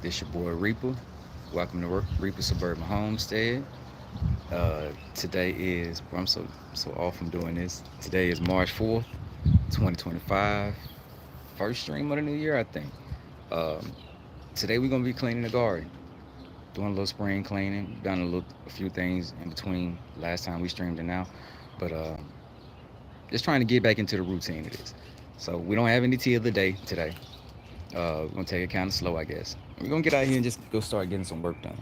This your boy Reaper. Welcome to Reaper Suburban Homestead. Today is I'm so off from doing this. Today is March 4th, 2025. First stream of the new year, I think. Um, Today we're gonna be cleaning the garden, doing a little spring cleaning. Done a few things in between last time we streamed and now, but just trying to get back into the routine of this. So we don't have any tea of the day today. We're gonna take it kind of slow, I guess. We're gonna get out here and just go start getting some work done.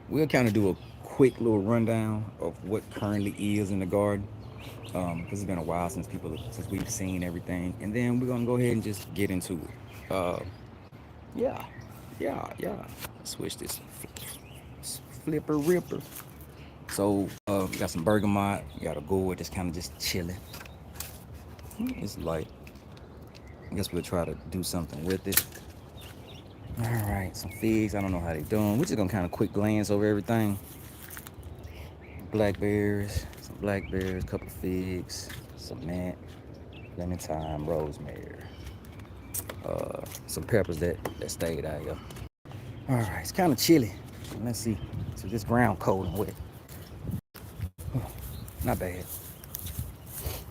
We'll kind of do a quick little rundown of what currently is in the garden, because it's been a while since we've seen everything, and then we're gonna go ahead and just get into it. Yeah, yeah. Switch this flipper ripper. So we got some bergamot. We got a gourd that's kind of just chilling. It's light. I guess we'll try to do something with it. All right, some figs. I don't know how they doing. We're just gonna kind of quick glance over everything. Blackberries, some blackberries, couple of figs, some mint, lemon thyme, rosemary, some peppers that stayed out here. All right, it's kind of chilly. Let's see. So this ground cold and wet. Not bad.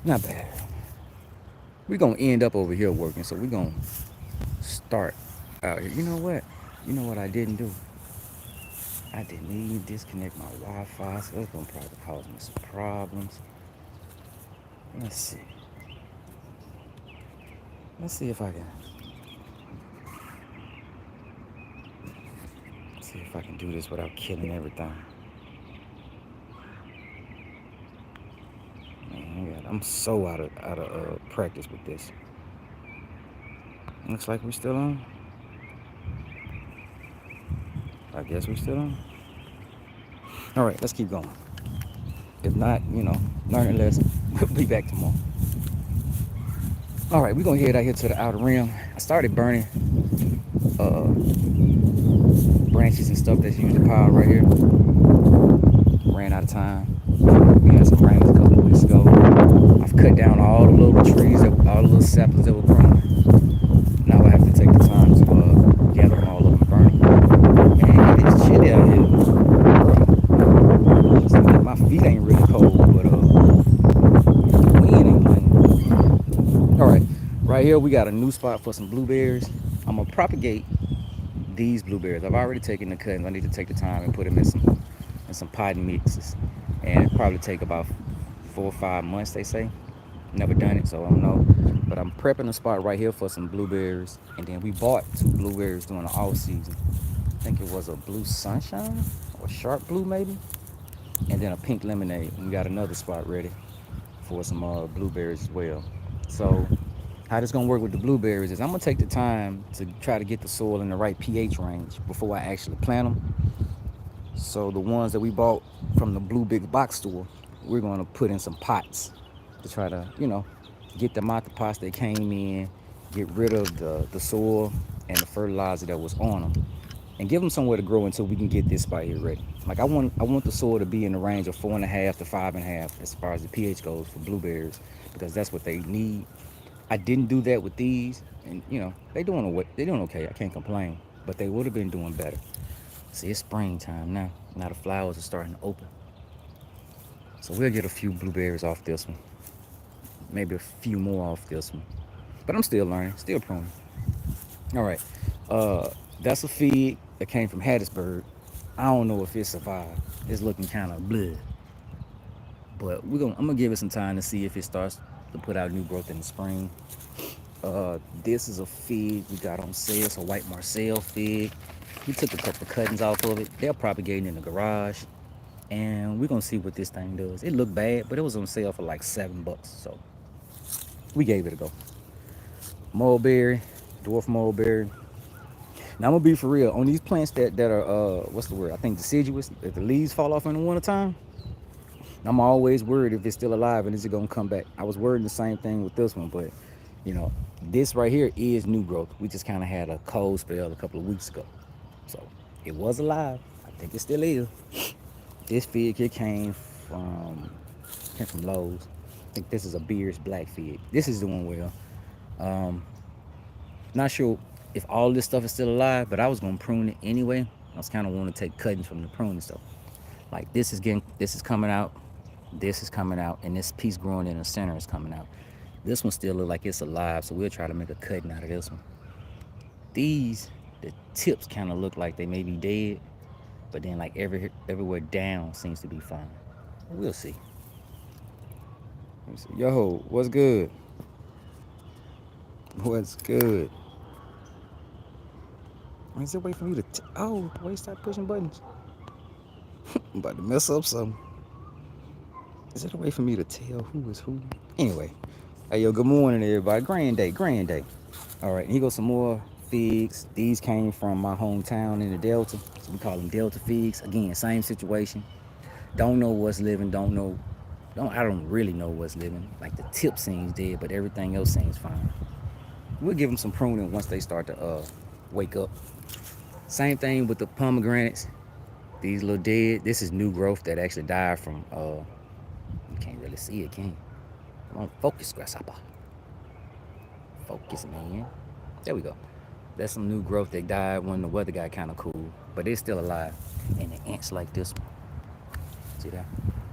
Not bad. We're gonna end up over here working, so we're gonna start out here. You know what? You know what I didn't do? I didn't even disconnect my Wi-Fi, so it's gonna probably cause me some problems. Let's see. Let's see if I can. See if I can do this without killing everything. Man, I'm so out of practice with this. Looks like we're still on. I guess we're still on. All right, let's keep going. If not, learn a lesson. We'll be back tomorrow. All right, we're gonna head out here to the outer rim. I started burning uh, branches and stuff that's usually piled right here. Ran out of time. We had some rains a couple of weeks ago. I've cut down all the little trees, all the little saplings that were growing. Now I have to take the time to gather them all up and burn them. And it's chilly out here. Seems like my feet ain't really cold, but the wind ain't playing. All right, right here we got a new spot for some blueberries. I'm gonna propagate these blueberries. I've already taken the cuttings. I need to take the time and put them in some potting mixes, and it probably take about 4 or 5 months. They say. Never done it, so I don't know. But I'm prepping a spot right here for some blueberries, and then we bought 2 blueberries during the off season. I think it was a blue sunshine or sharp blue maybe, and then a pink lemonade. And we got another spot ready for some blueberries as well. So how this gonna work with the blueberries is I'm gonna take the time to try to get the soil in the right pH range before I actually plant them. So the ones that we bought from the Blue Big Box store, we're gonna put in some pots to try to, get them out the pots they came in, get rid of the soil and the fertilizer that was on them, and give them somewhere to grow until we can get this spot here ready. Like I want the soil to be in the range of 4.5 to 5.5 as far as the pH goes for blueberries, because that's what they need. I didn't do that with these, and they doing okay. I can't complain, but they would have been doing better. See, it's springtime now. Now the flowers are starting to open, so we'll get a few blueberries off this one, maybe a few more off this one. But I'm still learning, still pruning. All right, that's a feed that came from Hattiesburg. I don't know if it survived. It's looking kind of bleh, but I'm gonna give it some time to see if it starts to put out new growth in the spring. This is a fig we got on sale. It's a white Marcel fig. We took a couple of cuttings off of it. They're propagating in the garage, and we're gonna see what this thing does. It looked bad, but it was on sale for like $7, so we gave it a go. Mulberry, dwarf mulberry. Now I'm gonna be for real on these plants that are what's the word? I think deciduous. If the leaves fall off in the wintertime, I'm always worried if it's still alive and is it gonna come back. I was worried the same thing with this one, but you know, this right here is new growth. We just kind of had a cold spell a couple of weeks ago, so it was alive. I think it still is. This fig here came from Lowe's. I think this is a Beers Black fig. This is doing well. Um, Not sure. if all this stuff is still alive, but I was gonna prune it anyway. I was kind of want to take cuttings from the pruning stuff. Like this is coming out, this is coming out, and this piece growing in the center is coming out. This one still look like it's alive, so we'll try to make a cutting out of this one. These, the tips kind of look like they may be dead, but then like everywhere down seems to be fine. We'll see. Let me see. Yo, what's good? What's good? Is there a way for me to? Oh, wait! Stop pushing buttons. I'm about to mess up something. Is there a way for me to tell who is who? Anyway, hey yo, good morning everybody. Grand day, grand day. All right, here goes some more figs. These came from my hometown in the Delta, so we call them Delta figs. Again, same situation. Don't know what's living. I don't really know what's living. Like the tip seems dead, but everything else seems fine. We'll give them some pruning once they start to wake up. Same thing with the pomegranates. These little dead. This is new growth that actually died from. You can't really see it, can you? Come on, focus, grasshopper. Focus, man. There we go. That's some new growth that died when the weather got kind of cool, but it's still alive. And the ants like this one. See that?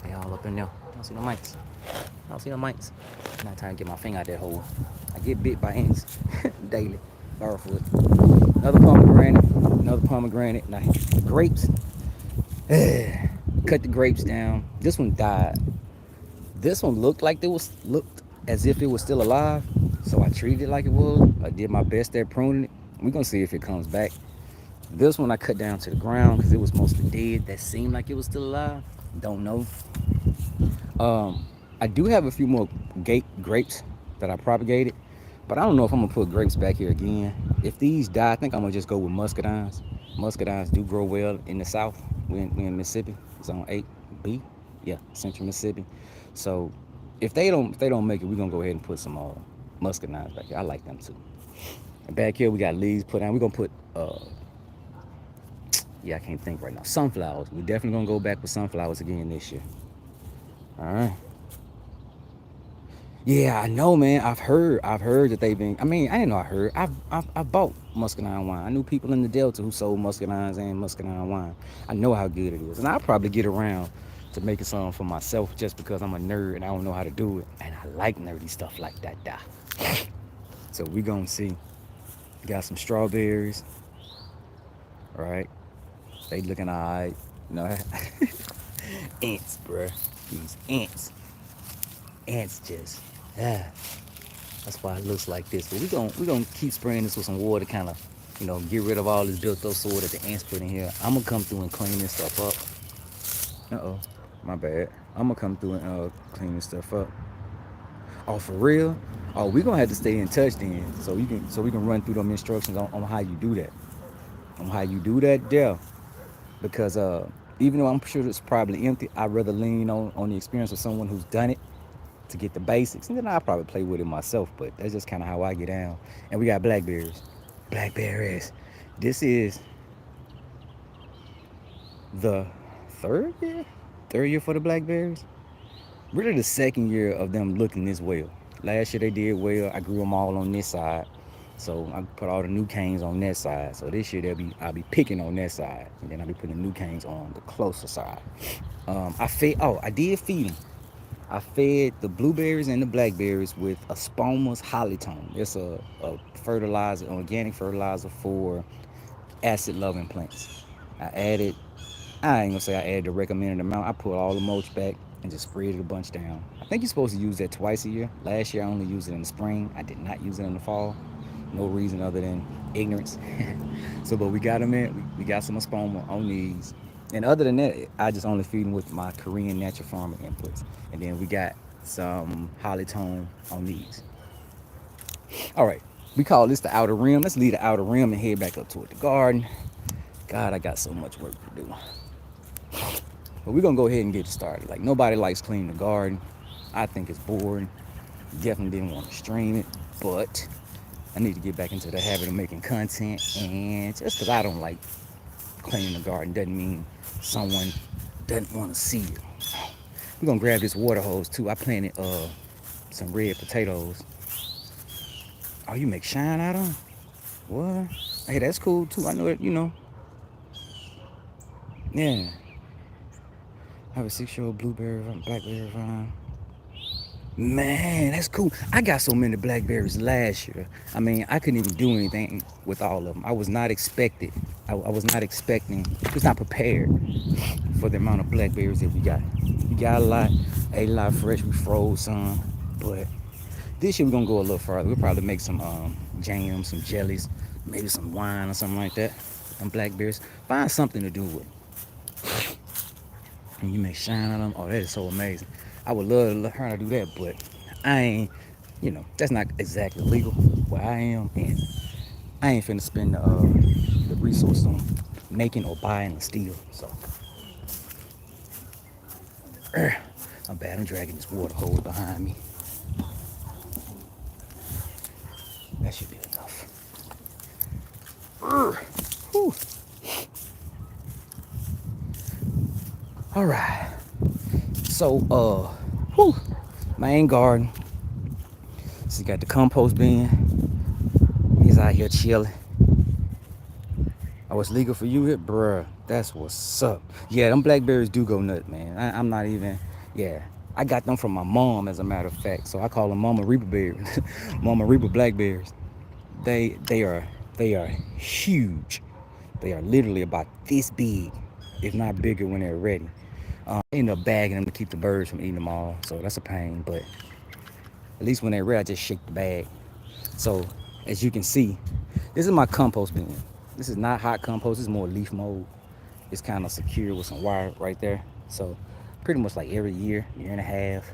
They all up in there. I don't see no mites. I don't see no mites. I'm not trying to get my finger out that hole. I get bit by ants daily. Barefoot. Another pomegranate. Another pomegranate. Now, grapes. Cut the grapes down. This one died. This one looked as if it was still alive, so I treated it like it was. I did my best at pruning it. We're gonna see if it comes back. This one I cut down to the ground because it was mostly dead. That seemed like it was still alive. Don't know. I do have a few more grapes that I propagated, but I don't know if I'm gonna put grapes back here again. If these die, I think I'm gonna just go with muscadines. Muscadines do grow well in the south. We're in Mississippi, zone 8B. Yeah, central Mississippi. So if they don't make it, we're gonna go ahead and put some muscadines back here. I like them too. And back here we got leaves put down. We're gonna put I can't think right now. Sunflowers. We're definitely gonna go back with sunflowers again this year. All right. Yeah, I know, man. I've heard that they've been. I mean, I didn't know. I heard. I've bought muscadine wine. I knew people in the Delta who sold muscadines and muscadine wine. I know how good it is, and I'll probably get around to making some for myself just because I'm a nerd and I don't know how to do it, and I like nerdy stuff like that. So we gonna see. Got some strawberries. All right, they looking alright. You know, ants, bruh. These ants. Ants just. That's why it looks like this. But we're gonna keep spraying this with some water, kind of, get rid of all this built up soil that the ants put in here. I'm gonna come through and clean this stuff up. My bad. I'm gonna come through and clean this stuff up. Oh, for real? Oh, we're gonna have to stay in touch then, so we can run through them instructions on how you do that. On how you do that there. Because even though I'm sure it's probably empty, I'd rather lean on the experience of someone who's done it to get the basics, and then I'll probably play with it myself, but that's just kind of how I get down. And we got blackberries. Blackberries. This is the third year for the blackberries. Really the second year of them looking this well. Last year they did well. I grew them all on this side, so I put all the new canes on that side. So this year I'll be picking on that side, and then I'll be putting the new canes on the closer side. I did feed them. I fed the blueberries and the blackberries with a Spoma's Hollytone. It's a fertilizer, organic fertilizer for acid-loving plants. I ain't gonna say I added the recommended amount. I put all the mulch back and just spread it a bunch down. I think you're supposed to use that twice a year. Last year I only used it in the spring. I did not use it in the fall. No reason other than ignorance. But we got them in. We got some Spoma on these. And other than that, I just only feed them with my Korean natural farming inputs. And then we got some Hollytone on these. All right, we call this the outer rim. Let's leave the outer rim and head back up toward the garden. God, I got so much work to do. But we're gonna go ahead and get started. Like, nobody likes cleaning the garden. I think it's boring. Definitely didn't want to stream it, but I need to get back into the habit of making content. And just because I don't like cleaning the garden doesn't mean someone doesn't want to see it. We're gonna grab this water hose too. I planted some red potatoes. Oh, you make shine out of them? What? Hey, that's cool too. I know it. Yeah. I have a 6-year-old blueberry, blackberry vine. Man, that's cool. I got so many blackberries last year. I mean, I couldn't even do anything with all of them. I was not expected. I was not expecting. I was not prepared for the amount of blackberries that we got. We got a lot. Ate a lot fresh. We froze some, but this year we're gonna go a little further. We'll probably make some jams, some jellies, maybe some wine or something like that. Some blackberries. Find something to do with them. And you may shine on them. Oh, that is so amazing. I would love to learn how to do that, but I ain't, that's not exactly legal where I am, and I ain't finna spend the resources on making or buying a steel. So, I'm bad. I'm dragging this water hose behind me. That should be enough. Whew. All right. So, whew, main garden. So you got the compost bin. He's out here chilling. Oh, it's legal for you here? Bruh, that's what's up. Yeah, them blackberries do go nuts, man. I'm not even, yeah. I got them from my mom, as a matter of fact. So I call them Mama Reaper berries. Mama Reaper blackberries. They are huge. They are literally about this big, if not bigger when they're ready. I end up bagging them to keep the birds from eating them all. So that's a pain, but at least when they're ready, I just shake the bag. So as you can see, this is my compost bin. This is not hot compost. This is more leaf mold. It's kind of secure with some wire right there. So pretty much like every year and a half,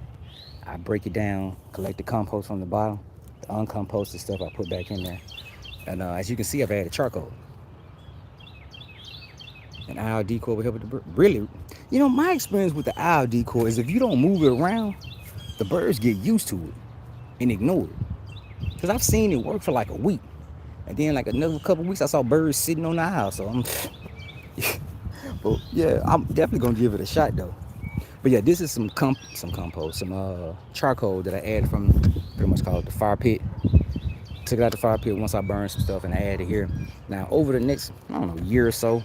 I break it down, collect the compost from the bottom, the uncomposted stuff I put back in there. And as you can see, I've added charcoal. And owl decoy will help with the bird. Really, my experience with the owl decoy is if you don't move it around, the birds get used to it and ignore it. Because I've seen it work for like a week. And then like another couple weeks, I saw birds sitting on the house. So but yeah, I'm definitely gonna give it a shot though. But yeah, this is some compost, some charcoal that I added from pretty much called the fire pit. Took it out the fire pit once I burned some stuff and I added it here. Now over the next, I don't know, year or so,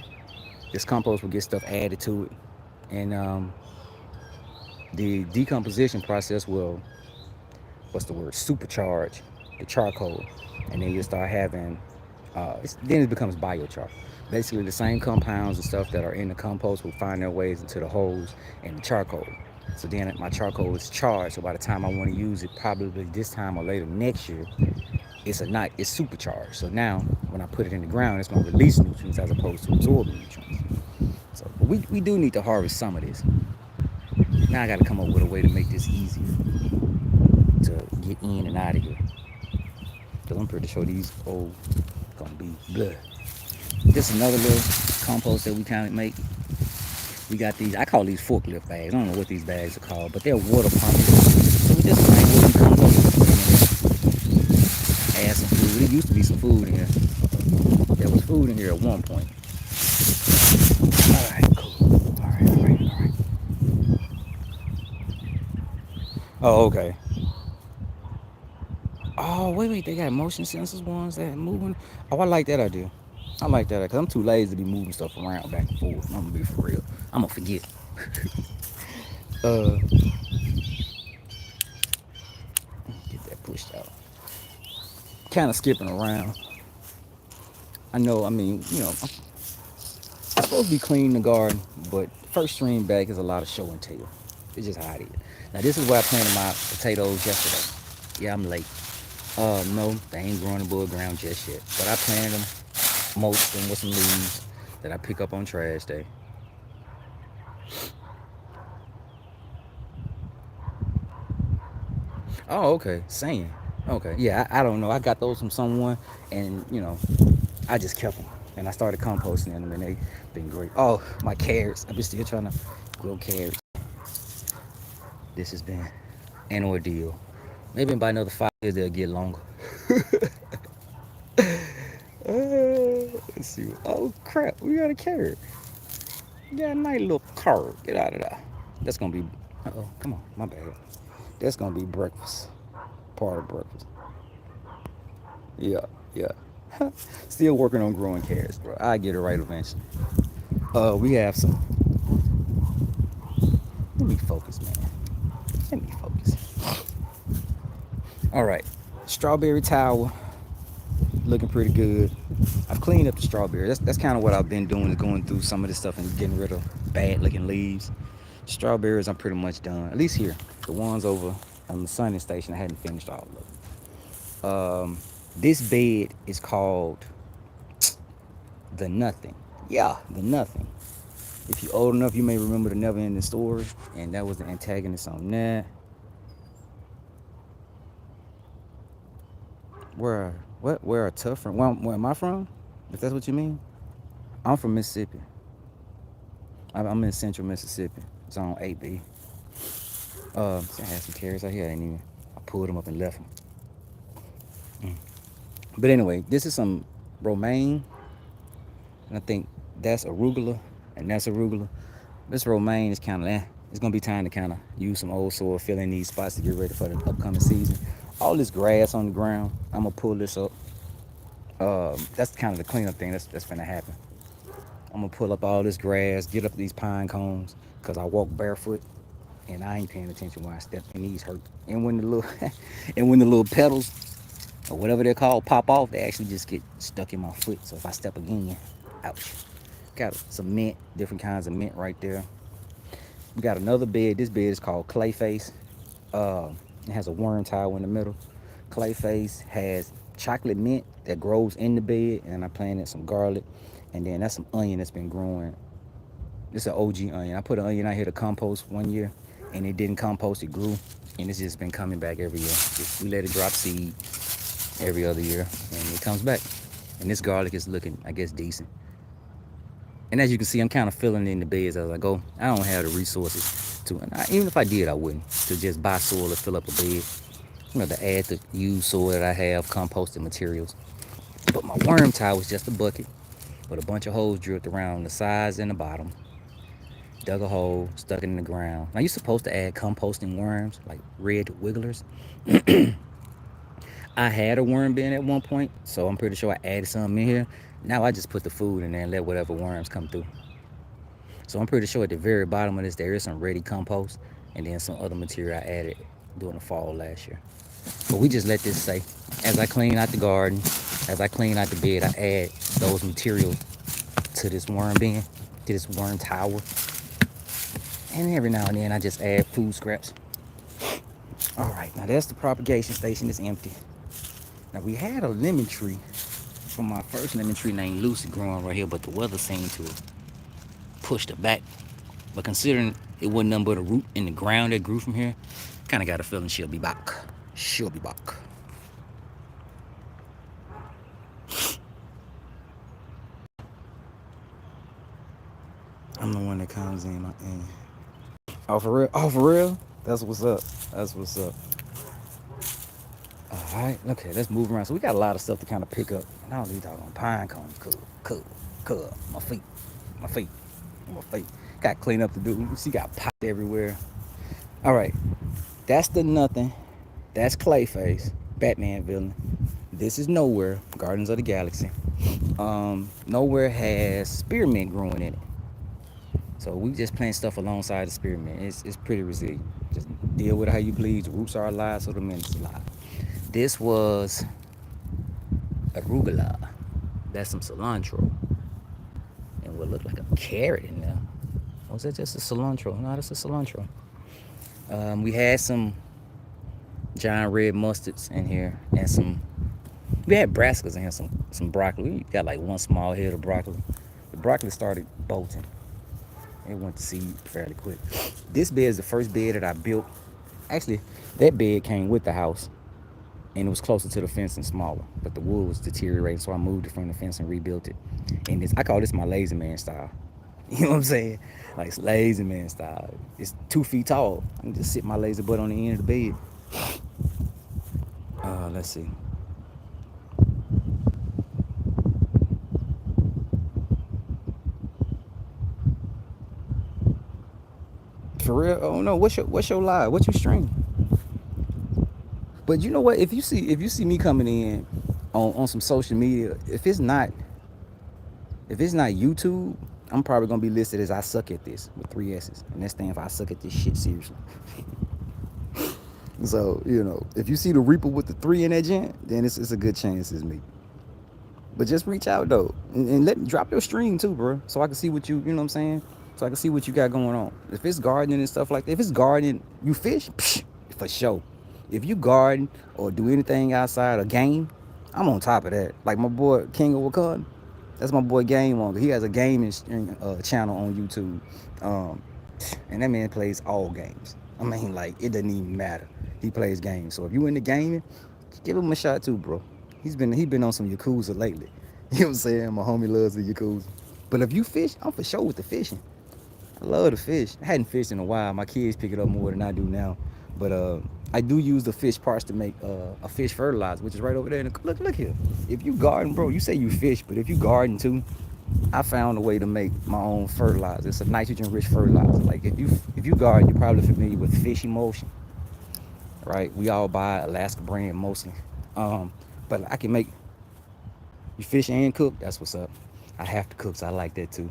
this compost will get stuff added to it. And the decomposition process will, what's the word, supercharge the charcoal. And then you'll start having, then it becomes biochar. Basically the same compounds and stuff that are in the compost will find their ways into the holes and the charcoal. So then my charcoal is charged. So by the time I want to use it, probably this time or later next year, it's supercharged. So now when I put it in the ground, it's going to release nutrients as opposed to absorbing nutrients. So we do need to harvest some of this. Now I got to come up with a way to make this easier to get in and out of here. Because I'm pretty sure these old going to be blood. This is another little compost that we kind of make. We got these, I call these forklift bags. I don't know what these bags are called, but they're water pumps. So we just make what we compost. Add some food. There used to be some food in here. There was food in here at one point. Alright, cool. Alright. Oh, okay. Oh, wait. They got motion sensors ones that are moving. Oh, I like that idea. I like that because I'm too lazy to be moving stuff around back and forth. I'm going to be for real. I'm going to forget. Get that pushed out. Kind of skipping around. I know, I'm supposed to be cleaning the garden, but first stream back is a lot of show and tell. It's just how it is. Now, this is where I planted my potatoes yesterday. Yeah, I'm late. No, they ain't growing above ground just yet. But I planted them, mulched them with some leaves that I pick up on trash day. Oh, okay. Sand. Okay. Yeah, I don't know. I got those from someone, and I just kept them, and I started composting them, and they've been great. Oh, my carrots. I've been still trying to grow carrots. This has been an ordeal. Maybe by another 5 years they'll get longer. Let's see. Oh crap! We got a carrot. We got a nice little carrot. Get out of there. That's gonna be. Oh, come on. My bad. That's gonna be breakfast. Part of breakfast. Yeah. Still working on growing carrots, bro. I get it right eventually. We have some. Let me focus, man. Let me focus. All right, strawberry tower looking pretty good. I've cleaned up the strawberry. That's kind of what I've been doing, is going through some of this stuff and getting rid of bad looking leaves. Strawberries, I'm pretty much done. At least here, the ones over on the sunning station, I hadn't finished all of them. This bed is called the Nothing. Yeah, the Nothing. If you're old enough, you may remember the Never Ending Story, and that was the antagonist on that. Where are tough from? Where am I from? If that's what you mean. I'm from Mississippi. I'm in central Mississippi, zone 8B. See, I had some carrots out here. I pulled them up and left them. But anyway, this is some romaine, and I think that's arugula, and that's arugula. This romaine is kind of it's gonna be time to kind of use some old soil, fill in these spots to get ready for the upcoming season. All this grass on the ground, I'm gonna pull this up. That's kind of the cleanup thing that's gonna happen. I'm gonna pull up all this grass, get up these pine cones, cause I walk barefoot, and I ain't paying attention when I step, and these hurt. And when the little, and when the little petals or whatever they're called pop off, they actually just get stuck in my foot. So if I step again, ouch. Got some mint, different kinds of mint right there. We got another bed. This bed is called Clayface. It has a worm tile in the middle. Clayface has chocolate mint that grows in the bed, and I planted some garlic, and then that's some onion that's been growing. This is an OG onion. I put an onion out here to compost one year, and it didn't compost. It grew, and it's just been coming back every year. We let it drop seed every other year, and it comes back. And this garlic is looking, I guess, decent. And as you can see, I'm kind of filling in the beds as I go. I don't have the resources to, even if I did, I wouldn't, to just buy soil to fill up a bed. To add the used soil that I have, composted materials. But my worm tile was just a bucket with a bunch of holes drilled around the sides and the bottom. Dug a hole, stuck it in the ground. Now you're supposed to add composting worms, like red wigglers. I had a worm bin at one point, so I'm pretty sure I added some in here. Now I just put the food in there and let whatever worms come through. So I'm pretty sure at the very bottom of this, there is some ready compost, and then some other material I added during the fall last year. But we just let this stay. As I clean out the garden, as I clean out the bed, I add those materials to this worm bin, to this worm tower. And every now and then I just add food scraps. All right, now that's the propagation station. It's empty. Now we had a lemon tree from my first lemon tree named Lucy growing right here, but the weather seemed to have pushed it back. But considering it wasn't nothing but a root in the ground that grew from here, kind of got a feeling she'll be back. She'll be back. I'm the one that comes in. Oh, for real? Oh, for real? That's what's up. That's what's up. All right. Okay, let's move around. So we got a lot of stuff to kind of pick up. And all these doggone pine cones. Cool. My feet. Got clean up to do. You see, got pot everywhere. All right. That's the Nothing. That's Clayface, Batman villain. This is Nowhere, Guardians of the Galaxy. Nowhere has spearmint growing in it. So we just plant stuff alongside the spearmint. It's pretty resilient. Just deal with it how you please. The roots are alive, so the mint is alive. This was arugula. That's some cilantro. And what looked like a carrot in there. Or was that just a cilantro? No, that's a cilantro. We had some giant red mustards in here, and we had brassicas in here, some broccoli. We got like one small head of broccoli. The broccoli started bolting. It went to seed fairly quick. This bed is the first bed that I built. Actually, that bed came with the house, and it was closer to the fence and smaller, but the wood was deteriorating, so I moved it from the fence and rebuilt it. And I call this my lazy man style. You know what I'm saying? Like, it's lazy man style. It's 2 feet tall. I can just sit my lazy butt on the end of the bed. Let's see. For real? Oh no, what's your lie? What's your stream? But you know what? If you see me coming in on some social media, if it's not YouTube, I'm probably gonna be listed as I suck at this with three S's, and that's stands for I suck at this shit seriously. So if you see the Reaper with the three in that gent, then it's a good chance it's me. But just reach out though, and let drop your stream too, bro, so I can see what you know what I'm saying. So I can see what you got going on. If it's gardening and stuff like that, if it's gardening, you fish, psh, for sure. If you garden or do anything outside a game, I'm on top of that. Like my boy King of Wakanda, that's my boy Game On. He has a gaming channel on YouTube, um, and that man plays all games. I mean, like it doesn't even matter. He plays games. So if you into gaming, give him a shot too, bro. He been on some Yakuza lately. You know what I'm saying? My homie loves the Yakuza. But if you fish, I'm for sure with the fishing. I love to fish. I hadn't fished in a while. My kids pick it up more than I do now. But I do use the fish parts to make a fish fertilizer, which is right over there. Look here. If you garden, bro, you say you fish, but if you garden too, I found a way to make my own fertilizer. It's a nitrogen-rich fertilizer. Like if you garden, you're probably familiar with fish emulsion, right? We all buy Alaska brand mostly. But I can make you fish and cook. That's what's up. I have to cook, so I like that too.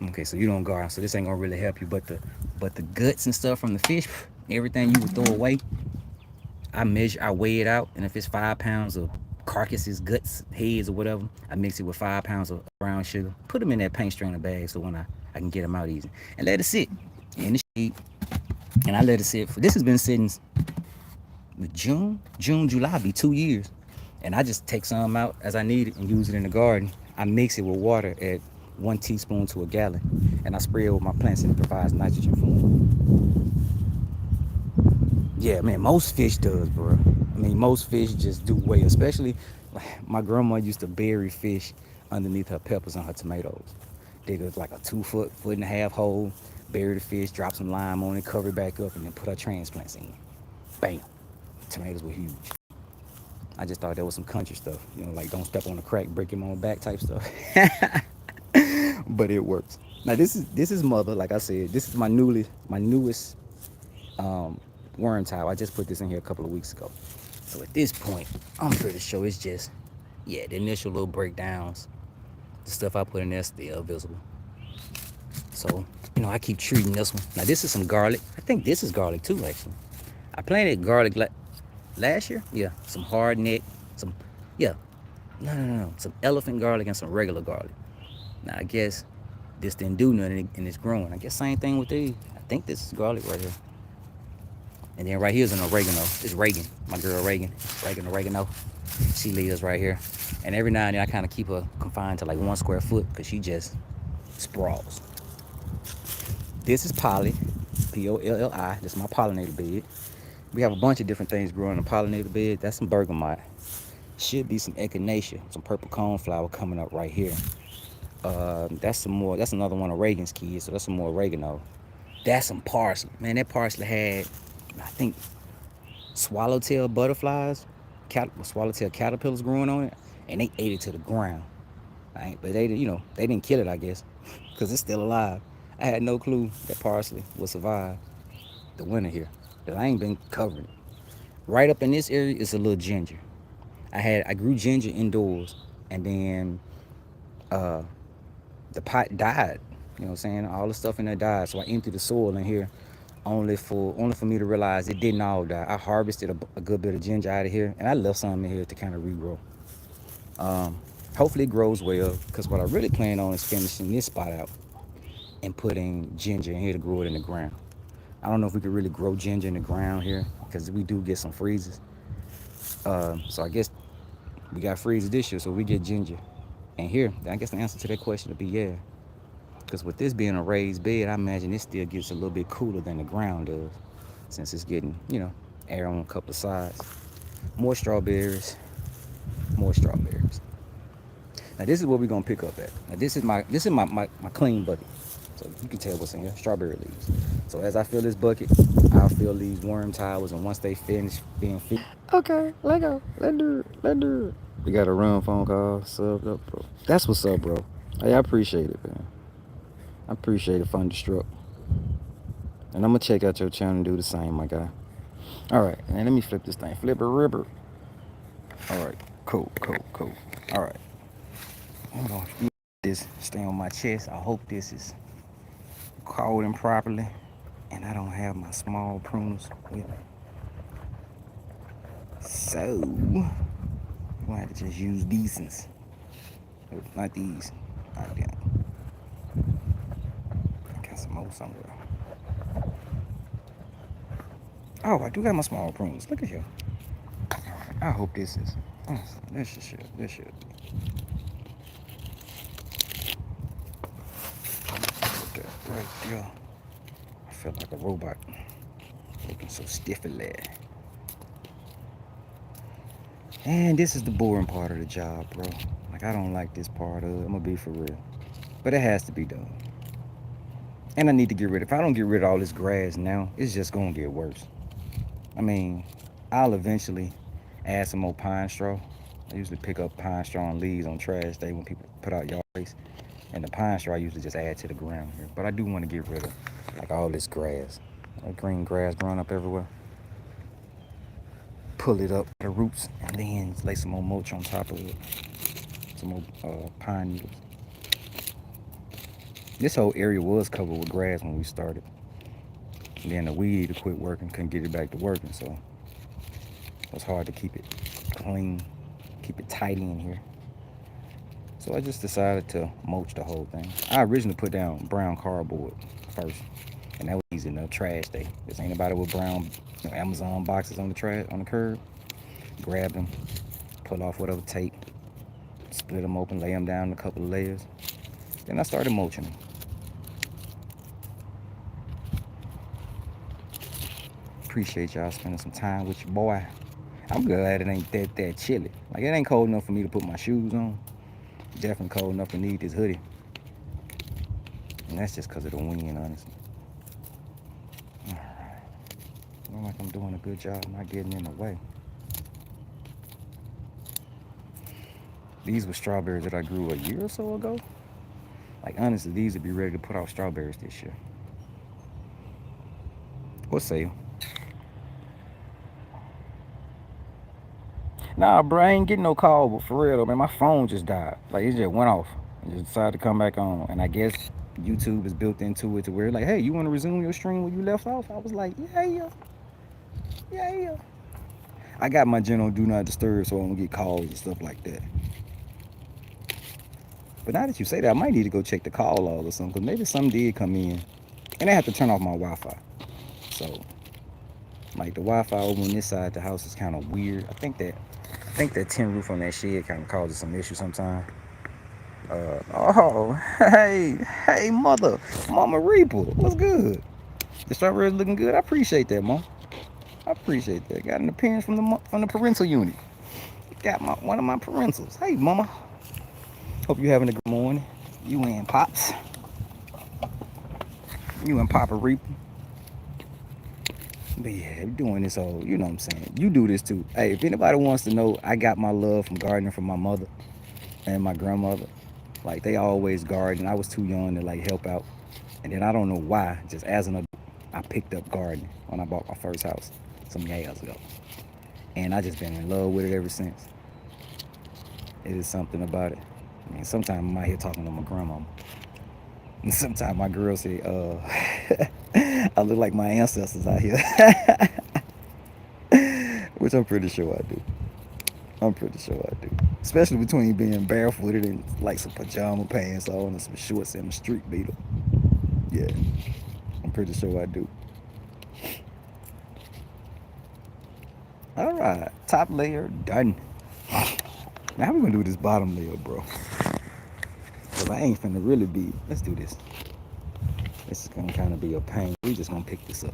Okay, so you don't garden, so this ain't gonna really help you. But the guts and stuff from the fish, everything you would throw away, I weigh it out, and if it's 5 pounds of carcasses, guts, heads, or whatever, I mix it with 5 pounds of brown sugar. Put them in that paint strainer bag so when I can get them out easy, and let it sit in the shade. And I let it sit. This has been sitting July be 2 years, and I just take some out as I need it and use it in the garden. I mix it with water at 1 teaspoon to a gallon, and I spray it with my plants, and it provides nitrogen for them. Yeah, man, most fish does, bro. I mean, most fish just do well, especially like my grandma used to bury fish underneath her peppers and her tomatoes. Dig like a 2 foot and a half hole, bury the fish, drop some lime on it, cover it back up, and then put her transplants in. Bam. Tomatoes were huge. I just thought that was some country stuff, like don't step on a crack, break him on back type stuff. But it works. Now this is mother, like I said, this is my newest worm tile. I just put this in here a couple of weeks ago. So at this point, I'm pretty sure it's just, yeah, the initial little breakdowns, the stuff I put in there still visible. So, I keep treating this one. Now this is some garlic. I think this is garlic too, actually. I planted garlic last year. Yeah, some hard neck, yeah, no, some elephant garlic and some regular garlic. Now I guess this didn't do nothing and it's growing. I guess same thing with these. I think this is garlic right here. And then right here is an oregano. It's Reagan, my girl Reagan. Oregano. She lives right here. And every now and then I kind of keep her confined to like 1 square foot because she just sprawls. This is Polly, Polli. This is my pollinator bed. We have a bunch of different things growing in the pollinator bed. That's some bergamot. Should be some echinacea, some purple coneflower coming up right here. That's another one of Reagan's kids, so that's some more oregano. That's some parsley. Man, that parsley had, I think, swallowtail butterflies, swallowtail caterpillars growing on it, and they ate it to the ground. Right? But they didn't kill it, I guess, because it's still alive. I had no clue that parsley would survive the winter here. Cause I ain't been covering it. Right up in this area is a little ginger. I grew ginger indoors, and then the pot died. You know what I'm saying? All the stuff in there died. So I emptied the soil in here only for me to realize it didn't all die. I harvested a good bit of ginger out of here, and I left some in here to kind of regrow. Hopefully it grows well, because what I really plan on is finishing this spot out and putting ginger in here to grow it in the ground. I don't know if we could really grow ginger in the ground here, because we do get some freezes. So I guess we got freezes this year, so we get ginger. And here, I guess the answer to that question would be yeah. Because with this being a raised bed, I imagine it still gets a little bit cooler than the ground does, since it's getting, air on a couple of sides. More strawberries. Now this is what we're gonna pick up at. Now this is my clean bucket. So you can tell what's in here, strawberry leaves. So as I fill this bucket, I'll fill these worm towers, and once they finish being filled, okay, let go. Let's do it. We got a run phone call, subbed up, bro. That's what's up, bro. Hey, I appreciate it, man. I appreciate it, Thunderstruck. And I'm gonna check out your channel and do the same, my guy. All right, and let me flip this thing. Flip a ripper. All right, Cool. All right. I'm gonna let this stay on my chest. I hope this is cording properly, and I don't have my small prunes with me. So we're gonna have to just use these ones. Not these. Not them. I got some more somewhere. Oh, I do got my small prunes. Look at here. All right. I hope this is. This should. This should. Okay, right there. I feel like a robot. Looking so stiffly. And this is the boring part of the job, bro. Like, I don't like this part of it. I'm gonna be for real. But it has to be done. And I need to get rid of, if I don't get rid of all this grass now, it's just gonna get worse. I mean, I'll eventually add some more pine straw. I usually pick up pine straw and leaves on trash day when people put out yard waste. And the pine straw I usually just add to the ground here. But I do want to get rid of like all this grass. Like green grass growing up everywhere. Pull it up the roots and then lay some more mulch on top of it. Some more pine needles. This whole area was covered with grass when we started. And then the weed eater quit working, couldn't get it back to working, so it was hard to keep it clean, keep it tidy in here. So I just decided to mulch the whole thing. I originally put down brown cardboard first, and that was easy enough. Trash day. There's anybody with brown Amazon boxes on the curb. Grab them, pull off whatever tape, split them open, lay them down in a couple of layers. Then I started mulching them. Appreciate y'all spending some time with your boy. I'm glad it ain't that chilly. Like, it ain't cold enough for me to put my shoes on. Definitely cold enough to need this hoodie. And that's just because of the wind, honestly. All right. Look like I'm doing a good job not getting in the way. These were strawberries that I grew a year or so ago. Like, honestly, these would be ready to put out strawberries this year. What say you? Nah, bro, I ain't getting no call, but for real though, man, my phone just died. Like, it just went off and just decided to come back on. And I guess YouTube is built into it to where, like, hey, you want to resume your stream where you left off? I was like, yeah. I got my general do not disturb so I don't get calls and stuff like that. But now that you say that, I might need to go check the call log or something, because maybe something did come in. And I have to turn off my Wi-Fi. So, like, the Wi-Fi over on this side of the house is kind of weird. I think that tin roof on that shed kind of causes some issues sometimes. Hey, Mama Reaper, what's good? The strawberries looking good. I appreciate that, Mom. I appreciate that. Got an appearance from the parental unit. Got one of my parentals. Hey, Mama. Hope you having a good morning. You and Pops. You and Papa Reaper. But yeah, we're doing this whole, you know what I'm saying. You do this too. Hey, if anybody wants to know, I got my love from gardening from my mother and my grandmother. Like, they always garden. I was too young to like help out. And then I don't know why, just as an adult, I picked up gardening when I bought my first house some years ago. And I just been in love with it ever since. It is something about it. I mean, sometimes I'm out here talking to my grandmama. And sometimes my girl say, I look like my ancestors out here. Which I'm pretty sure I do. Especially between being barefooted and like some pajama pants on and some shorts and a street beetle. Yeah, I'm pretty sure I do. All right, top layer done. Now we're gonna do this bottom layer, bro. Cause I ain't finna really be. Let's do this. This is gonna kind of be a pain. We just gonna pick this up.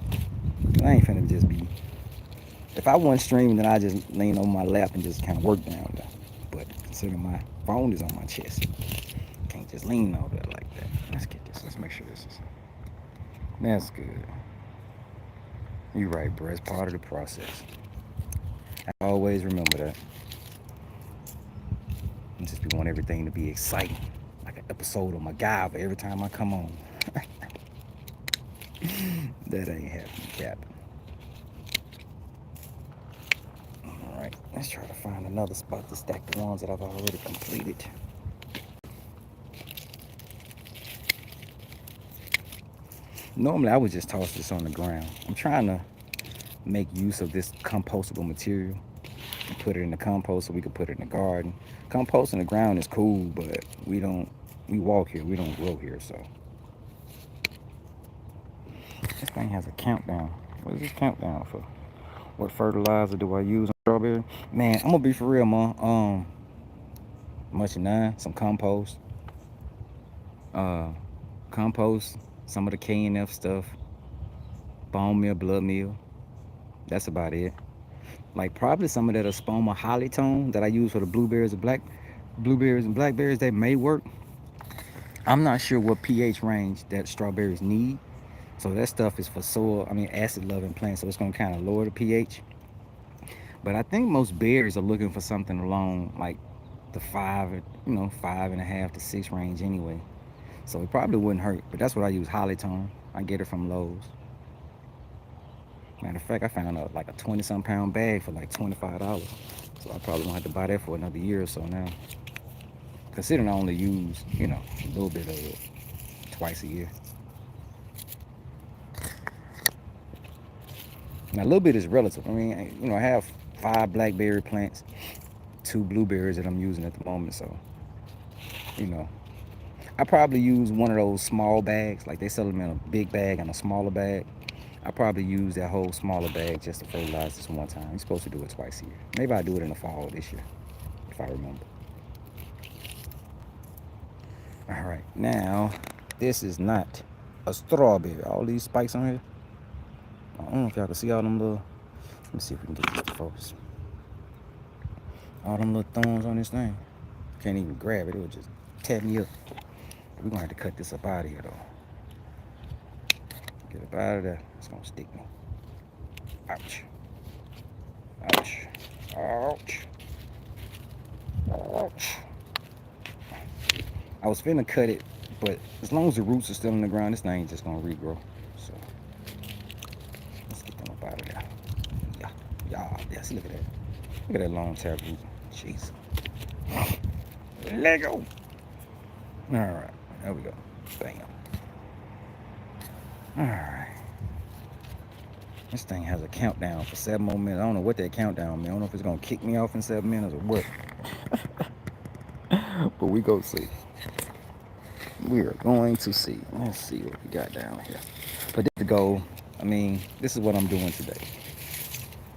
I ain't finna just be. If I wasn't streaming, then I just lean on my lap and just kind of work down there. But considering my phone is on my chest, can't just lean over there like that. Let's get this. Let's make sure this is. That's good. You're right, bro. It's part of the process. I always remember that. I just want everything to be exciting, like an episode of MacGyver every time I come on. That ain't happening, Captain. All right, Let's try to find another spot to stack the ones that I've already completed. Normally, I would just toss this on the ground. I'm trying to make use of this compostable material and put it in the compost so we could put it in the garden. Compost in the ground is cool, but we walk here, we don't grow here, so. This thing has a countdown. What is this countdown for? What fertilizer do I use on strawberry? Man, I'm gonna be for real, man. Much of nine, some compost, uh, compost, some of the K&F stuff, bone meal, blood meal. That's about it. Like probably some of that espoma hollytone that I use for the blueberries and blackberries that may work. I'm not sure what pH range that strawberries need. So that stuff is for acid loving plants. So it's gonna kind of lower the pH. But I think most berries are looking for something along like the 5.5 to 6 range anyway. So it probably wouldn't hurt. But that's what I use, hollytone. I get it from Lowe's. Matter of fact, I found like a 20-some pound bag for like $25. So I probably won't have to buy that for another year or so now. Considering I only use, a little bit of it twice a year. Now, a little bit is relative. I mean, I have 5 blackberry plants, 2 blueberries that I'm using at the moment. So, I probably use one of those small bags. Like they sell them in a big bag and a smaller bag. I probably use that whole smaller bag just to fertilize this one time. You're supposed to do it twice a year. Maybe I'll do it in the fall this year, if I remember. All right, now, this is not a strawberry. All these spikes on here. I don't know if y'all can see all them little, let me see if we can get this to focus. All them little thorns on this thing. Can't even grab it, it would just tap me up. We're gonna have to cut this up out of here though. Get up out of there, it's gonna stick me. Ouch. Ouch. Ouch. Ouch. I was finna cut it, but as long as the roots are still in the ground, this thing ain't just gonna regrow. So let's get them up out of there. Yeah, see, look at that. Look at that long tap root. Jeez. Let go. Alright, there we go. Bam. Alright. This thing has a countdown for 7 more minutes. I don't know what that countdown means. I don't know if it's gonna kick me off in 7 minutes or what. But we go see. We are going to see. Let's see what we got down here. But this is the goal. This is what I'm doing today.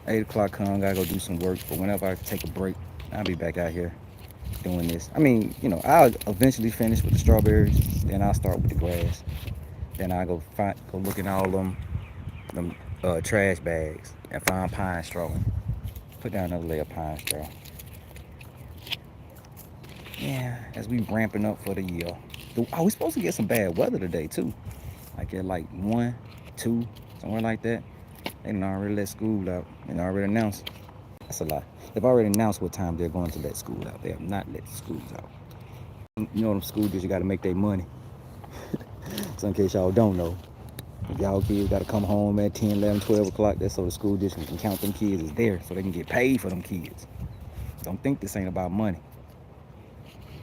8 o'clock come, gotta go do some work. But whenever I take a break, I'll be back out here doing this. I'll eventually finish with the strawberries. Then I'll start with the grass. Then I go look at all them trash bags and find pine straw. Put down another layer of pine straw. Yeah, as we ramping up for the year. We're supposed to get some bad weather today too. Like at 1, 2, somewhere like that. They done already let school out. They already announced. That's a lie. They've already announced what time they're going to let school out. They have not let the schools out. Them school districts got to make their money. So in case y'all don't know, if y'all kids got to come home at 10, 11, 12 o'clock, that's so the school district can count them kids as there so they can get paid for them kids. Don't think this ain't about money.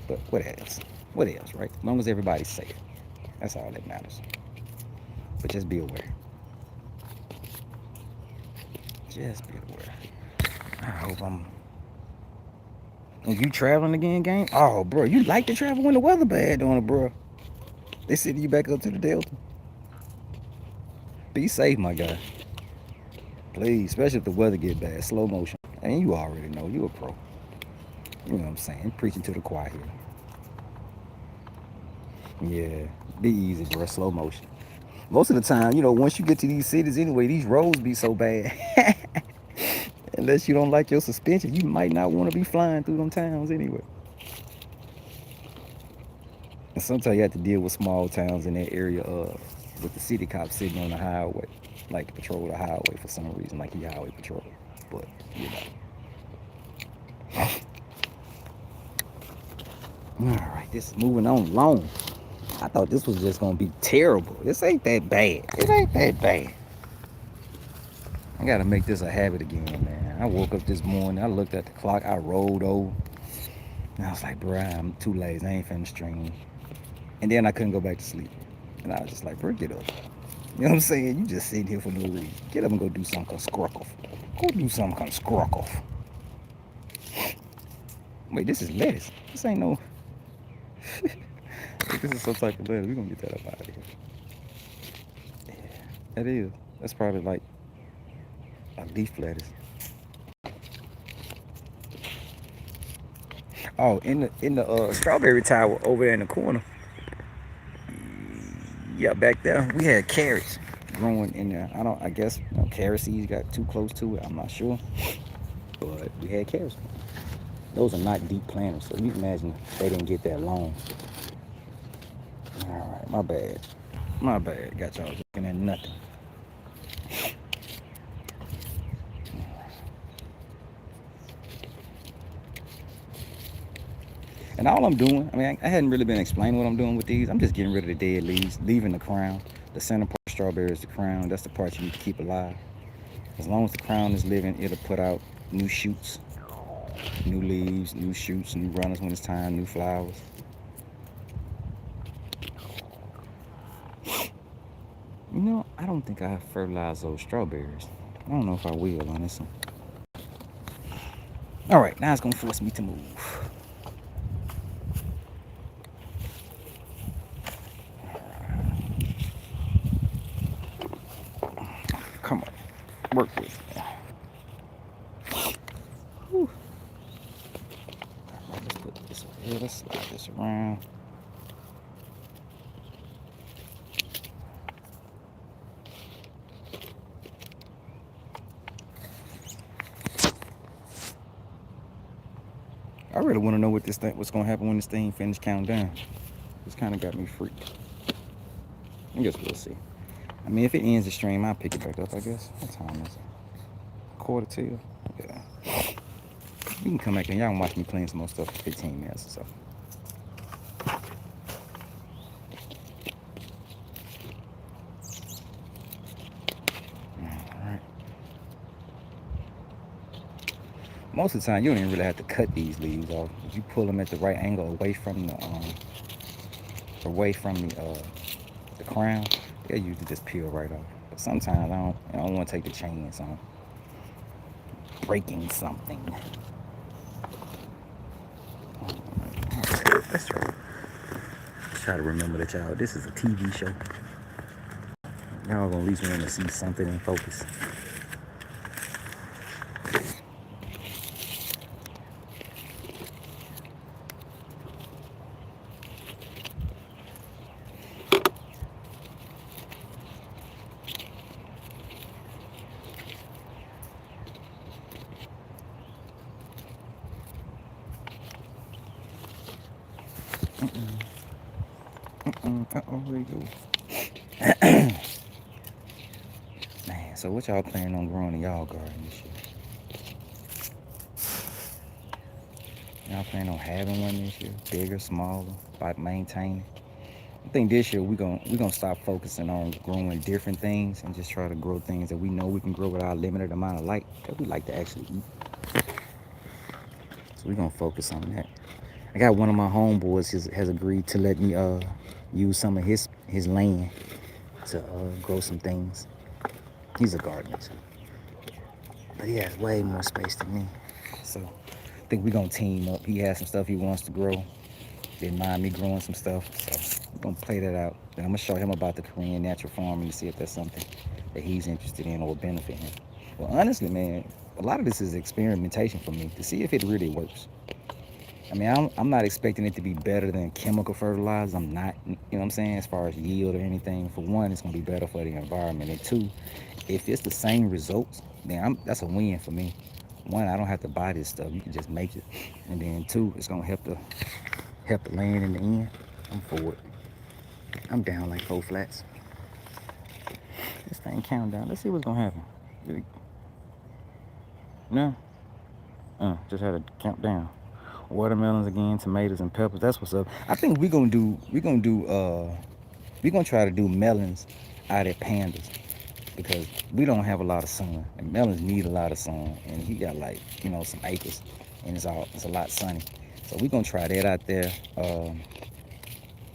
But what else? What else, right? As long as everybody's safe. That's all that matters. But just be aware. Just be aware. I hope I'm... Is you traveling again, gang? Oh, bro, you like to travel when the weather bad, don't it, bro? They send you back up to the Delta. Be safe, my guy. Please, especially if the weather get bad. Slow motion. And you already know, you a pro. You know what I'm saying? Preaching to the choir here. Yeah, be easy, bro. Slow motion. Most of the time, once you get to these cities anyway, these roads be so bad. Unless you don't like your suspension, you might not want to be flying through them towns anyway. And sometimes you have to deal with small towns in that area with the city cops sitting on the highway, like to patrol the highway for some reason, like he highway patrol. But, Alright, this is moving on long. I thought this was just going to be terrible. This ain't that bad. It ain't that bad. I got to make this a habit again, man. I woke up this morning, I looked at the clock, I rolled over, and I was like, bruh, I'm too lazy, I ain't finna stream. And then I couldn't go back to sleep. And I was just like, bro, get up. You know what I'm saying? You just sitting here for no reason. Get up and go do something constructive. Go do something constructive. Wait, this is lettuce. This ain't no. Wait, this is some type of lettuce. We're gonna get that up out of here. Yeah, that is. That's probably like a leaf lettuce. Oh, in the strawberry tower over there in the corner. Yeah, back there we had carrots growing in there. I guess carrot seeds got too close to it. I'm not sure, but we had carrots. Those are not deep planters, so you can imagine they didn't get that long. All right, my bad. My bad. Got y'all looking at nothing. And all I'm doing, I mean, I hadn't really been explaining what I'm doing with these. I'm just getting rid of the dead leaves, leaving the crown. The center part of the strawberry is the crown. That's the part you need to keep alive. As long as the crown is living, it'll put out new shoots, new leaves, new shoots, new runners when it's time, new flowers. You know, I don't think I have fertilized those strawberries. I don't know if I will on this one. All right, now it's gonna force me to move. Come on, work with me. Whew. Let's put this over here. Let's slide this around. I really want to know what's gonna happen when this thing finishes counting down. This kind of got me freaked. I guess we'll see. I mean, if it ends the stream, I'll pick it back up, I guess. What time is it? Quarter till? Yeah. You can come back and y'all can watch me playing some more stuff for 15 minutes or so. Alright. Most of the time, you don't even really have to cut these leaves off. If you pull them at the right angle away from the crown, they'll usually just peel right off. But sometimes I don't want to take the chance on breaking something. Let's try to remember that this is a TV show. Y'all gonna at least want to see something in focus. Where you go? Man, so what y'all planning on growing in y'all garden this year? Y'all planning on having one this year? Bigger, smaller, by maintaining? I think this year we're gonna stop focusing on growing different things and just try to grow things that we know we can grow with our limited amount of light that we like to actually eat. So we're gonna focus on that. I got one of my homeboys has agreed to let me use some of his land to grow some things. He's a gardener too, but he has way more space than me. So I think we're gonna team up. He has some stuff he wants to grow. Didn't mind me growing some stuff, so we're gonna play that out. Then I'm gonna show him about the Korean natural farming to see if that's something that he's interested in or will benefit him. Well, honestly, man, a lot of this is experimentation for me to see if it really works. I mean, I'm not expecting it to be better than chemical fertilizers. I'm not, you know what I'm saying, as far as yield or anything. For one, it's gonna be better for the environment, and two, if it's the same results, then that's a win for me. One, I don't have to buy this stuff. You can just make it, and then two, it's gonna help the land in the end. I'm for it. I'm down like 4 flats. This thing counting down. Let's see what's gonna happen. No, just had to count down. Watermelons again, tomatoes and peppers. That's what's up. I think we're gonna try to do melons out at pandas. because we don't have a lot of sun, and melons need a lot of sun, and he got like some acres, and it's a lot sunny. So we're gonna try that out there.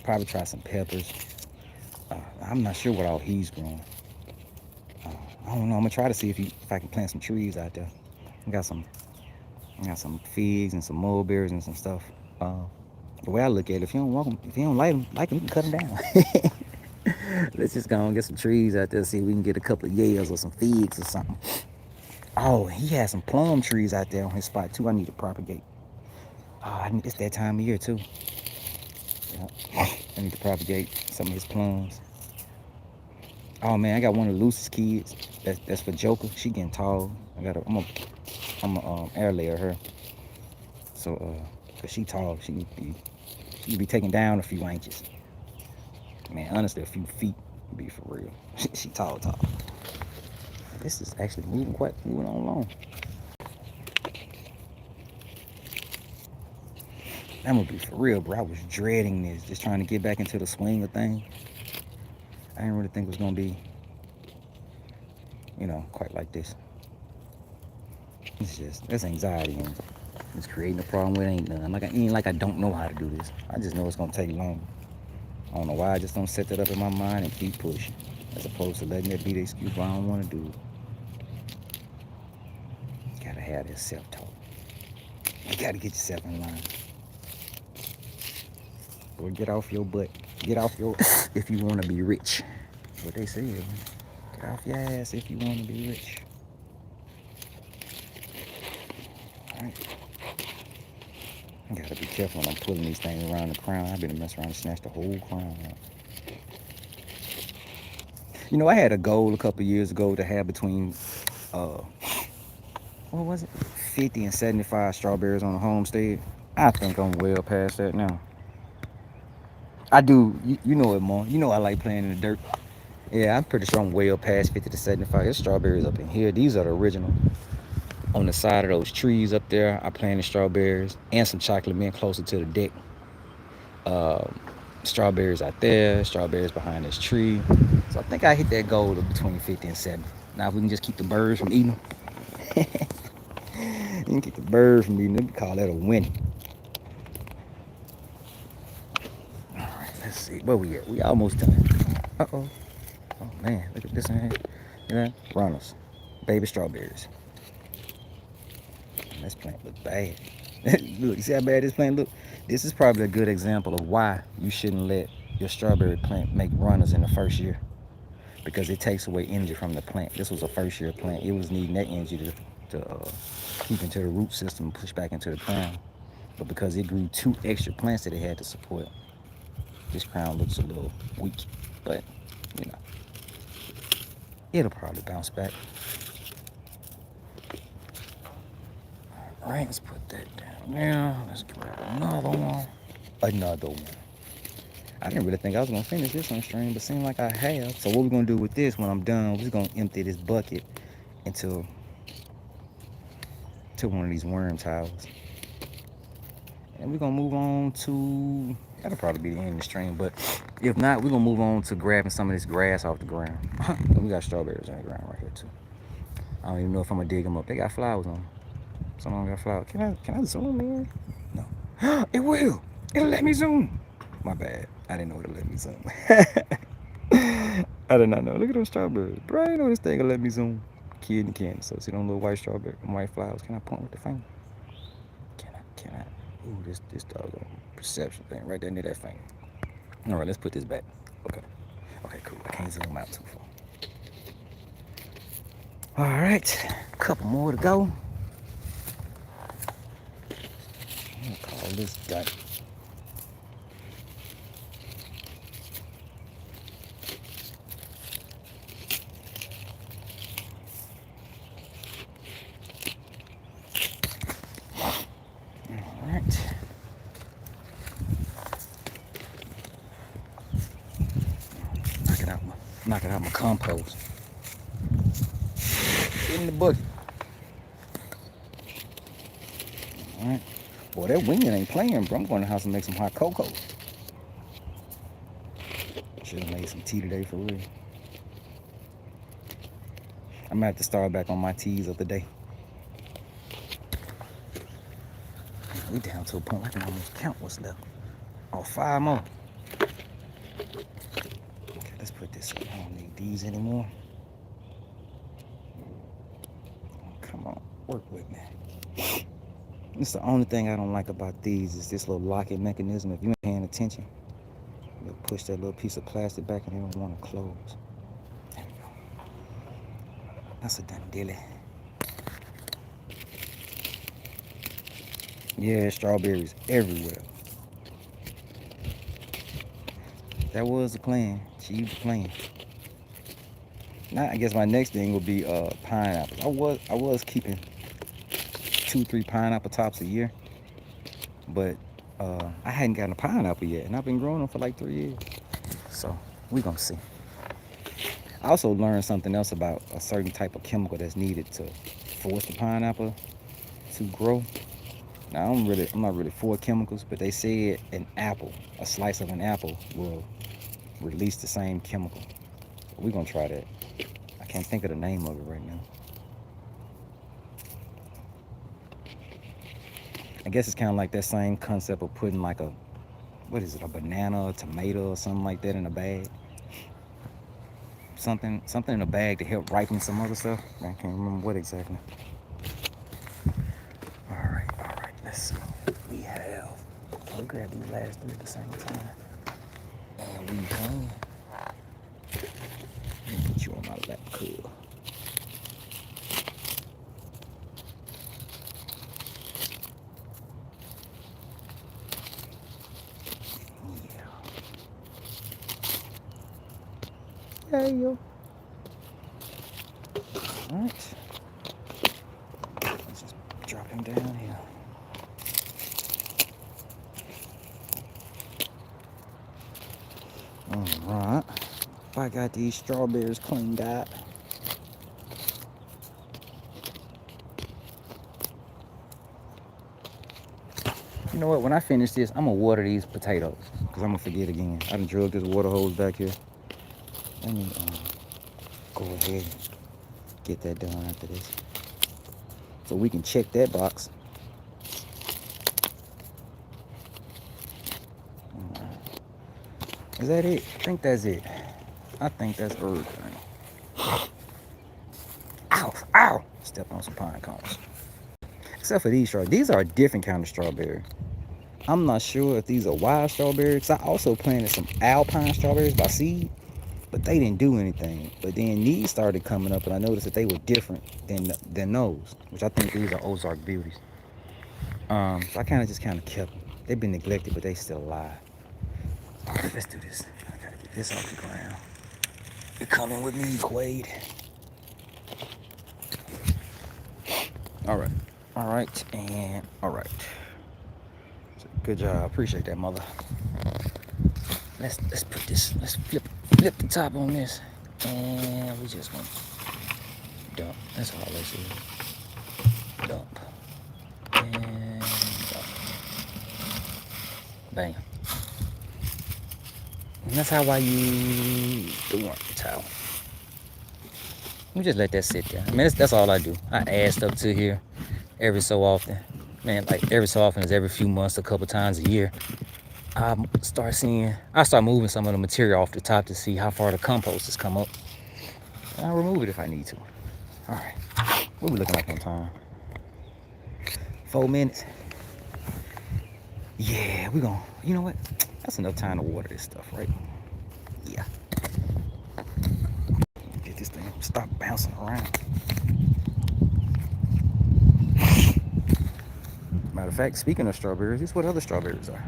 Probably try some peppers. I'm not sure what all he's growing. I don't know. I'm gonna try to see if I can plant some trees out there. I got some figs and some mulberries and some stuff. The way I look at it, if you don't want them, if you don't like them, you can cut them down. Let's just go and get some trees out there, see if we can get a couple of yales or some figs or something. Oh, he has some plum trees out there on his spot too. I need to propagate. It's that time of year too. Yeah. I need to propagate some of his plums. Oh man, I got one of Lucy's kids. That's for Joker. She getting tall. I'm gonna air layer her. So cause she tall, she be taken down a few inches. Man, honestly, a few feet would be for real. She tall. This is actually moving on along. That would be for real, bro. I was dreading this, just trying to get back into the swing of things. I didn't really think it was gonna be, quite like this. That's anxiety and it's creating a problem where it ain't none. Ain't like I don't know how to do this. I just know it's gonna take long. I don't know why I just don't set that up in my mind and keep pushing, as opposed to letting that be the excuse why I don't want to do it. You gotta have this self-talk. You gotta get yourself in line. Or get off your butt. Get off your if you want to be rich. What they say, get off your ass if you want to be rich. Alright. I gotta be careful when I'm pulling these things around the crown. I've been messing around and snatched the whole crown out. I had a goal a couple years ago to have between what was it? 50 and 75 strawberries on a homestead. I think I'm well past that now. I do. You know it, Mom. You know I like playing in the dirt. Yeah, I'm pretty sure I'm well past 50 to 75. There's strawberries up in here. These are the original. On the side of those trees up there, I planted strawberries and some chocolate mint closer to the deck. Strawberries out there, strawberries behind this tree. So I think I hit that goal of between 50 and 70. Now if we can just keep the birds from eating them. You can keep the birds from eating them. We call that a win. Alright, let's see. Where we at? We almost done. Uh-oh. Oh man, look at this in here. Runners. Baby strawberries. This plant look bad. Look, you see how bad this plant look? This is probably a good example of why you shouldn't let your strawberry plant make runners in the first year, because it takes away energy from the plant. This was a first year plant. It was needing that energy to keep into the root system and push back into the crown. But because it grew 2 extra plants that it had to support, this crown looks a little weak. But it'll probably bounce back. All right, let's put that down there. Let's grab another one. I didn't really think I was gonna finish this on stream, but seemed like I have. So what we're gonna do with this when I'm done, we're just gonna empty this bucket into one of these worm tiles. And we're gonna move on to, that'll probably be the end of the stream, but if not, we're gonna move on to grabbing some of this grass off the ground. We got strawberries on the ground right here too. I don't even know if I'm gonna dig them up. They got flowers on them. Some of them got flowers. Can I zoom in? No. It will. It'll let me zoom. My bad. I didn't know it'll let me zoom. I did not know. Look at those strawberries. Bro, I didn't know this thing will let me zoom. Kid and candy. So see them little white strawberry, white flowers. Can I point with the finger? Can I? Ooh, this doggone perception thing right there near that finger. All right, let's put this back. Okay, cool. I can't zoom out too far. All right, a couple more to go. I'm gonna call this done. Knocking out my compost. Get in the bucket. Alright. Boy, that wind ain't playing, bro. I'm going to the house and make some hot cocoa. Should have made some tea today for real. I'm gonna have to start back on my teas of the day. We down to a point I can almost count what's left. Oh, 5 more. Okay, let's put this up. I don't need these anymore. Oh, come on, work with me. It's the only thing I don't like about these is this little locking mechanism. If you ain't paying attention, you'll push that little piece of plastic back and it don't want to close. There we go. That's a done dilly. Yeah, strawberries everywhere. That was the plan. She was the plan. Now I guess my next thing will be pineapples. I was keeping 2-3 pineapple tops a year, but I hadn't gotten a pineapple yet, and I've been growing them for like 3 years. So we gonna see. I also learned something else about a certain type of chemical that's needed to force the pineapple to grow. Now I'm not really for chemicals, but they said a slice of an apple will release the same chemical. So we're gonna try that. I can't think of the name of it right now. I guess it's kind of like that same concept of putting like a banana, a tomato, or something like that in a bag. Something in a bag to help ripen some other stuff. I can't remember what exactly. All right. Let's see. We have. I'll grab these last 3 at the same time. And we can. Let me put you on my lap, cool. Yeah. Yo. All right. Let's just drop him down here. All right. If I got these strawberries cleaned out. You know what? When I finish this, I'm gonna water these potatoes because I'm gonna forget again. I done drilled this water hose back here. Let me go ahead and get that done after this, so we can check that box. Is that it? I think that's it. I think that's everything. Ow! Stepped on some pine cones. Except for these strawberries. These are a different kind of strawberry. I'm not sure if these are wild strawberries. I also planted some alpine strawberries by seed, but they didn't do anything. But then these started coming up, and I noticed that they were different than those, which I think these are Ozark Beauties. So I just kind of kept them. They've been neglected, but they still alive. All right, let's do this. I gotta get this off the ground. You're coming with me, Quaid. All right, and all right. Good job. Appreciate that, mother. Let's put this. Let's flip the top on this, and we just want to dump. That's all this is. Dump and dump. Bam. And that's how I use the warranty towel. We just let that sit there. I mean, that's all I do. I add stuff to here every so often. Man, like every so often is every few months, a couple times a year. I start moving some of the material off the top to see how far the compost has come up. And I'll remove it if I need to. All right. What we looking like on time? 4 minutes. Yeah, we gonna. You know what? That's enough time to water this stuff, right? Yeah. Get this thing stop bouncing around. Matter of fact, speaking of strawberries, this is what other strawberries are.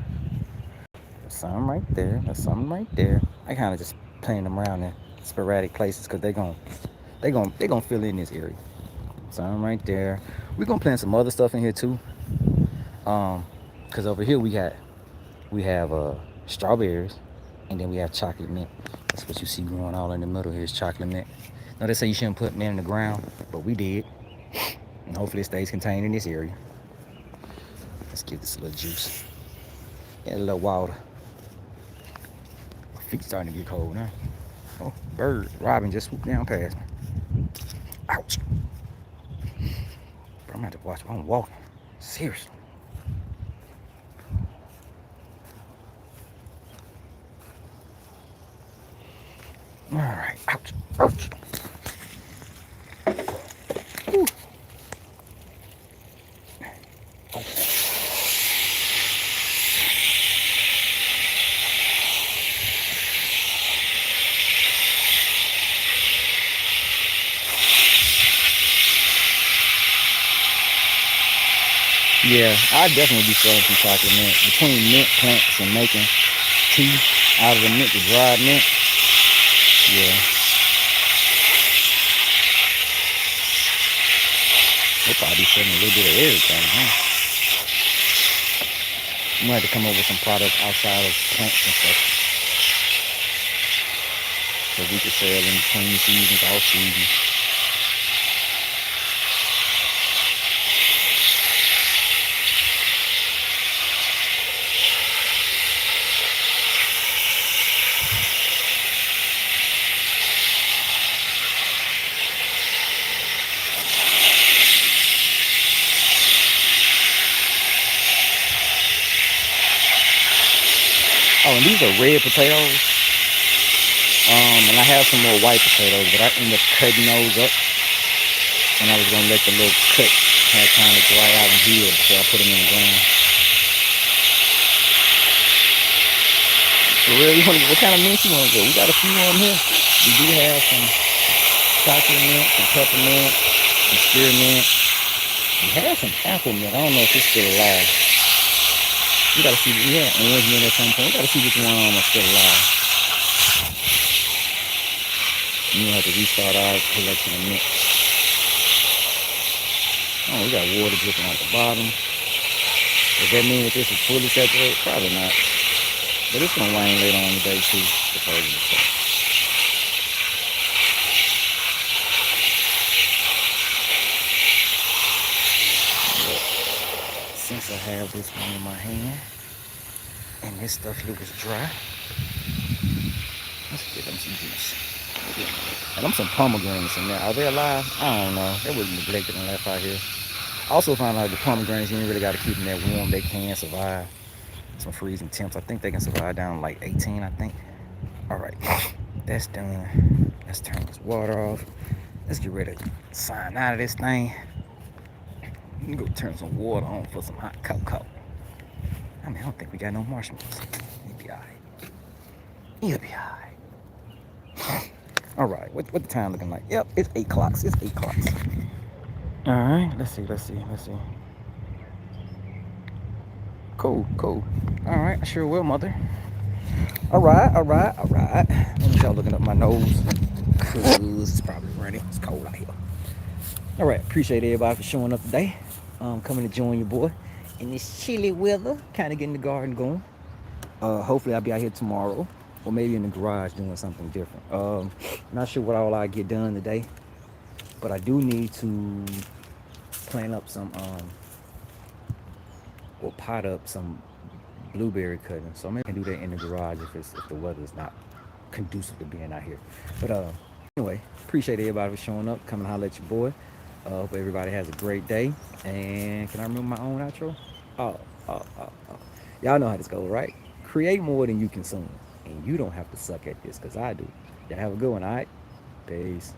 There's some right there. There's some right there. I kind of just plant them around in sporadic places because they're gonna fill in this area. Some right there. We're gonna plant some other stuff in here too. Because over here we have strawberries, and then we have chocolate mint. That's what you see growing all in the middle here is chocolate mint. Now they say you shouldn't put mint in the ground, but we did, and hopefully it stays contained in this area. Let's give this a little juice. Add a little water. My feet starting to get cold now. Oh, bird. Robin just swooped down past me. Ow. Ouch. Bro, I'm gonna have to watch while I'm walking. Seriously. All right. Ouch. Ouch. Whew. Yeah, I'd definitely be selling some chocolate mint. Between mint plants and making tea out of the mint, the dried mint. Yeah, they probably be selling a little bit of everything, huh? You might have to come up with some products outside of plants and stuff so we could sell in between seasons, all seasons. Oh, and these are red potatoes. And I have some more white potatoes, but I ended up cutting those up, and I was gonna let the little cut have time to dry out and heal before I put them in the ground. For real, what kind of mint you want to go? We got a few on here. We do have some chocolate mint, some peppermint, some spearmint. We have some apple mint. I don't know if it's still alive. We gotta see. We had orange mint at some point. We gotta see which one of them are still alive. And you have to restart our collection of mint. Oh, we got water dripping out the bottom. Does that mean that this is fully saturated? Probably not. But it's gonna rain later on today too, supposedly. So. Since I have this one in my hand and this stuff here was dry, let's get them some juice. And them some pomegranates in there. Are they alive? I don't know. They was neglected and left out here. Also found out the pomegranates, you ain't really got to keep them that warm. They can survive some freezing temps. I think they can survive down like 18, I think. All right, that's done. Let's turn this water off. Let's get ready to sign out of this thing. Let me go turn some water on for some hot cocoa. I mean, I don't think we got no marshmallows. You'll be all right. You'll be all right. All right, what the time looking like? Yep, it's 8 o'clock. It's 8 o'clock. All right, let's see. Cool. All right, I sure will, mother. All right. Let me start looking up my nose, cause it's probably raining. It's cold out here. All right, appreciate everybody for showing up today. Coming to join your boy in this chilly weather, kind of getting the garden going. Hopefully I'll be out here tomorrow, or maybe in the garage doing something different. Not sure what all I get done today, but I do need to plant up some, or pot up some blueberry cutting. So maybe I can do that in the garage if the weather is not conducive to being out here. But anyway, appreciate everybody for showing up, coming to holler at your boy. Hope everybody has a great day. And can I remember my own outro? Oh, oh. Y'all know how this goes, right? Create more than you consume. And you don't have to suck at this, because I do. Y'all have a good one, all right? Peace.